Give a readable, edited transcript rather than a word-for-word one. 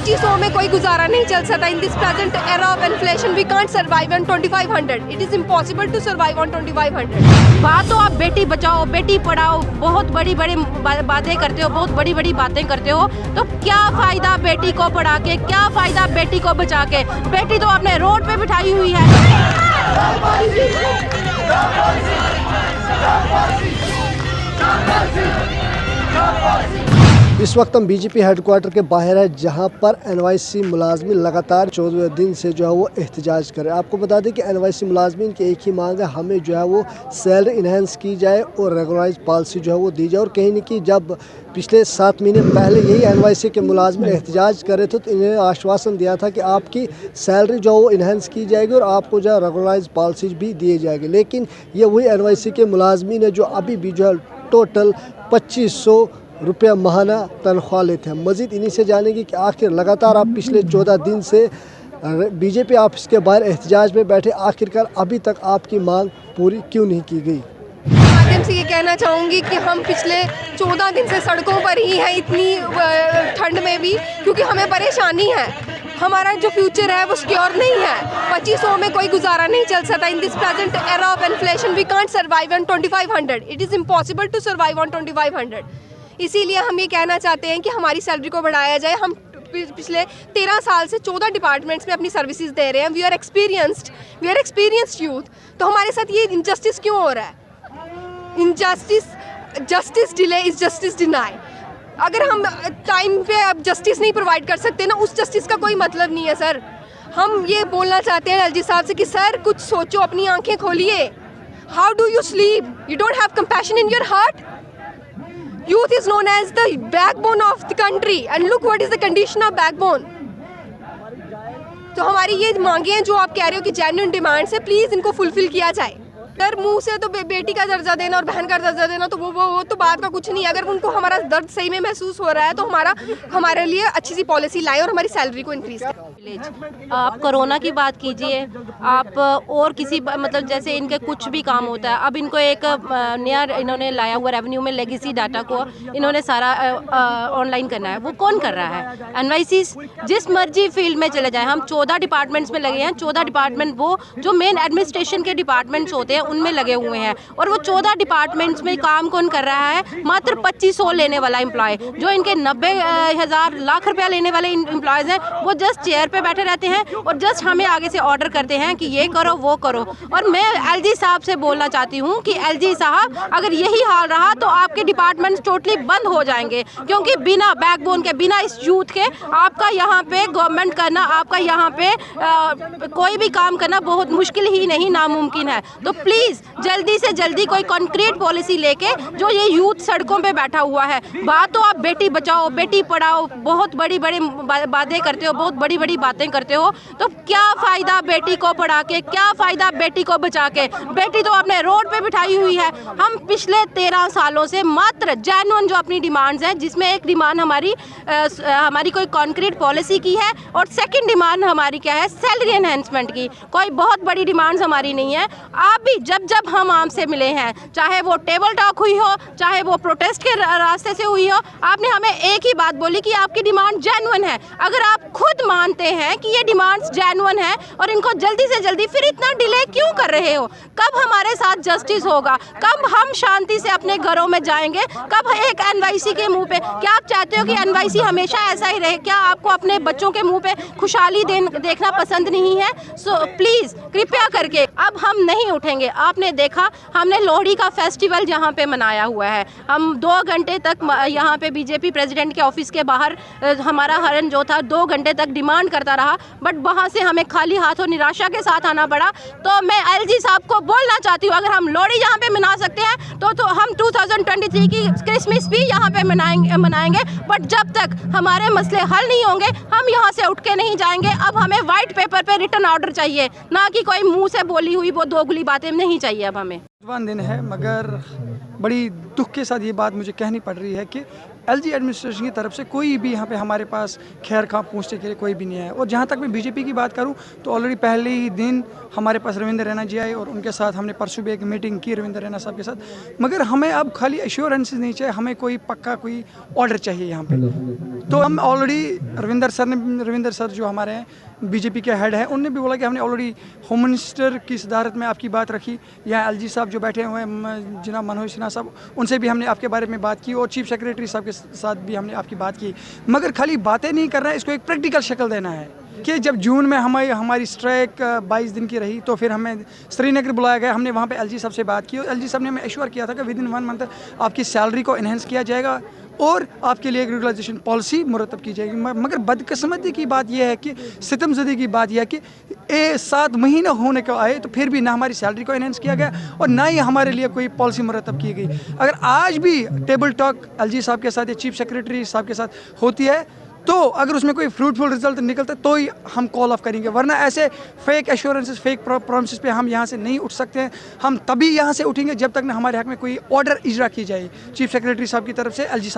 2500 में कोई गुजारा नहीं चल सकता। In this present era of inflation we can't survive on 2500। It is impossible to survive on 2500। बात तो आप बेटी बचाओ बेटी पढ़ाओ बहुत बड़ी बड़ी बातें करते हो, बहुत बड़ी बड़ी बातें करते हो, तो क्या फ़ायदा बेटी को पढ़ा के, क्या फ़ायदा बेटी को बचा के? बेटी तो आपने रोड पे बिठाई हुई है। इस वक्त हम बीजेपी हेडक्वार्टर के बाहर है, जहां पर एनवाईसी मुलाजमीन लगातार 14वें दिन से जो है वो एहतजाज कर रहे हैं। आपको बता दें कि एनवाईसी मुलाजमीन की एक ही मांग है, हमें जो है वो सैलरी इन्हेंस की जाए और रेगुलराइज पॉलिसी जो है वो दी जाए। और कहीं न कहीं जब पिछले 7 महीने पहले यही एनवाईसी के मुलाजमीन एहतजाज कर रहे थे तो इन्हें आश्वासन दिया था कि आपकी सैलरी जो है वो इन्हेंस की जाएगी और आपको जो है रेगुलराइज पॉलिसीज भी दिए जाएगी। लेकिन ये वही एनवाईसी के मुलाजमीन है जो अभी भी जो है टोटल 2500 रुपया माहाना तनख्वाह लेते हैं। मज़ीद इन्हीं से जानेंगे कि आखिर लगातार आप पिछले 14 दिन से बीजेपी ऑफिस के बाहर एहतजाज में बैठे, आखिरकार अभी तक आपकी मांग पूरी क्यों नहीं की गई? माध्यम से ये कहना चाहूँगी कि हम पिछले 14 दिन से सड़कों पर ही हैं, इतनी ठंड में भी, क्योंकि हमें परेशानी है। हमारा जो फ्यूचर है वो सिक्योर नहीं है। 2500 में कोई गुजारा नहीं चल सकता। In this present era of inflation we can't survive on 2500। It is impossible to survive on 2500। इसीलिए हम ये कहना चाहते हैं कि हमारी सैलरी को बढ़ाया जाए। हम पिछले 13 साल से 14 डिपार्टमेंट्स में अपनी सर्विसेज दे रहे हैं। We are experienced youth. तो हमारे साथ ये इनजस्टिस क्यों हो रहा है? Justice delay is justice deny. अगर हम टाइम पे अब जस्टिस नहीं प्रोवाइड कर सकते ना, उस जस्टिस का कोई मतलब नहीं है सर। हम ये बोलना चाहते हैं एलजी साहब से कि सर कुछ सोचो, अपनी आंखें खोलिए। How do you sleep? You don't have compassion in your heart? Youth is known as the backbone of the country and look what is the condition of backbone. तो हमारी ये मांगे हैं जो आप कह रहे हो कि जेन्युइन डिमांड्स है, प्लीज़ इनको फुलफिल किया जाए। सर मुंह से तो बेटी का दर्जा देना और बहन का दर्जा देना तो वो तो बात का कुछ नहीं है। अगर उनको हमारा दर्द सही में महसूस हो रहा है तो हमारे लिए अच्छी सी पॉलिसी लाएं और हमारी सैलरी को इंक्रीज़ करें। आप कोरोना की बात कीजिए, आप और किसी मतलब जैसे इनके कुछ भी काम होता है, अब इनको एक नया इन्होंने लाया हुआ रेवेन्यू में लेगेसी डाटा को इन्होंने सारा ऑनलाइन करना है। वो कौन कर रहा है? एनवाईसी। जिस मर्जी फील्ड में चले जाएं, हम 14 डिपार्टमेंट्स में लगे हैं। 14 डिपार्टमेंट वो जो मेन एडमिनिस्ट्रेशन के डिपार्टमेंट्स होते हैं उनमें लगे हुए हैं, और वो 14 डिपार्टमेंट्स में काम कौन कर रहा है? मात्र 2500 लेने वाला एम्प्लॉय। जो इनके 90,000 लाख रुपया लेने वाले एम्प्लॉयज़ हैं वो जस्ट चेयर पे बैठे रहते हैं और जस्ट हमें आगे से ऑर्डर करते हैं कि ये करो वो करो। और मैं एलजी साहब से बोलना चाहती हूँ कि एलजी साहब, अगर यही हाल रहा तो आपके डिपार्टमेंट्स टोटली बंद हो जाएंगे, क्योंकि बिना बैकबोन के, बिना इस यूथ के आपका यहाँ पे गवर्नमेंट करना, आपका यहाँ पे कोई भी काम करना बहुत मुश्किल ही नहीं, नामुमकिन है। तो प्लीज़ जल्दी से जल्दी कोई कॉन्क्रीट पॉलिसी लेके, जो ये यूथ सड़कों पे बैठा हुआ है, बात तो आप बेटी बचाओ बेटी पढ़ाओ बहुत बड़ी बड़ी बातें करते हो, बहुत बड़ी बड़ी बातें करते हो, तो क्या फ़ायदा बेटी को पढ़ा के, क्या फ़ायदा बेटी को बचा के? बेटी तो आपने रोड पे बिठाई हुई है। हम पिछले 13 सालों से मात्र जेन्युइन जो अपनी डिमांड्स हैं, जिसमें एक डिमांड हमारी कोई कॉन्क्रीट पॉलिसी की है और सेकंड डिमांड हमारी क्या है? सैलरी एनहेंसमेंट की। कोई बहुत बड़ी डिमांड्स हमारी नहीं है। आप भी जब हम आपसे मिले हैं, चाहे वो टेबल टॉक हुई हो, चाहे वो प्रोटेस्ट के रास्ते से हुई हो, आपने हमें एक ही बात बोली कि आपकी डिमांड जेन्युइन है। अगर आप खुद मानते हैं कि ये डिमांड्स जेन्युइन है और इनको जल्दी से जल्दी, फिर इतना डिले क्यों कर रहे हो? कब हमारे साथ जस्टिस होगा? कब हम शांति से अपने घरों में जाएंगे? कब एक एनवाईसी के मुंह पे? क्या आप चाहते हो कि एनवाईसी हमेशा ऐसा ही रहे? क्या आपको अपने बच्चों के मुंह पे खुशहाली देखना पसंद नहीं है? सो प्लीज़ कृपया करके अब हम नहीं उठेंगे। आपने देखा हमने लोहड़ी का फेस्टिवल यहाँ पे मनाया हुआ है। हम 2 घंटे तक यहाँ पे बीजेपी प्रेसिडेंट के ऑफिस के बाहर हमारा हरण जो था 2 घंटे तक डिमांड करता रहा, बट वहाँ से हमें खाली हाथों निराशा के साथ आना पड़ा। तो मैं एलजी साहब को बोलना चाहती हूँ, अगर हम लोहड़ी यहाँ पे मना सकते हैं तो हम 2023 की क्रिसमस भी यहाँ पे मनाएंगे। बट जब तक हमारे मसले हल नहीं होंगे हम यहाँ से उठ के नहीं जाएंगे। अब हमें वाइट पेपर पे रिटर्न ऑर्डर चाहिए, ना कि कोई मुंह से बोली हुई वो दोगली बातें नहीं चाहिए। अब हमें दिन है, मगर बड़ी दुख के साथ ये बात मुझे कहनी पड़ रही है कि एलजी एडमिनिस्ट्रेशन की तरफ से कोई भी यहाँ पे हमारे पास खैर खा पूछने के लिए कोई भी नहीं आया। और जहाँ तक मैं बीजेपी की बात करूँ तो ऑलरेडी पहले ही दिन हमारे पास रविंद्र रैना जी आए और उनके साथ हमने परसों भी एक मीटिंग की रविंद्र रैना साहब के साथ। मगर हमें अब खाली एश्योरेंसेस नहीं चाहिए, हमें कोई पक्का कोई ऑर्डर चाहिए यहाँ पे। तो हम ऑलरेडी रविंद्र सर जो हमारे हैं बीजेपी के हेड हैं, उनने भी बोला कि हमने ऑलरेडी होम मिनिस्टर की सदारत में आपकी बात रखी। यहाँ एलजी साहब जो बैठे हुए हैं जनाब मनोज सिन्हा साहब, उनसे भी हमने आपके बारे में बात की और चीफ सेक्रेटरी साहब के साथ भी हमने आपकी बात की। मगर खाली बातें नहीं कर रहे हैं, इसको एक प्रैक्टिकल शक्ल देना है कि जब जून में हमारी स्ट्राइक 22 दिन की रही तो फिर हमें श्रीनगर बुलाया गया। हमने वहाँ पे एलजी साहब से बात की और एलजी साहब ने हमें एश्योर किया था कि विदिन 1 मंथ आपकी सैलरी को इन्हेंस किया जाएगा और आपके लिए एक रेगुलाइजेशन पॉलिसी मुरतब की जाएगी। मगर बदकिस्मती की बात यह है कि सितमज़दी की बात यह है कि 7 महीने होने को आए तो फिर भी ना हमारी सैलरी को इन्हेंस किया गया और ना ही हमारे लिए कोई पॉलिसी मुरतब की गई। अगर आज भी टेबल टॉक एलजी साहब के साथ या चीफ सेक्रेटरी साहब के साथ होती है तो अगर उसमें कोई फ्रूटफुल रिजल्ट निकलता है तो ही हम कॉल ऑफ करेंगे, वरना ऐसे फेक एश्योरेंसेस फेक प्रॉमिसेस पे हम यहाँ से नहीं उठ सकते हैं। हम तभी यहाँ से उठेंगे जब तक ना हमारे हक में कोई ऑर्डर इजरा की जाए चीफ सेक्रेटरी साहब की तरफ से एलजी साहब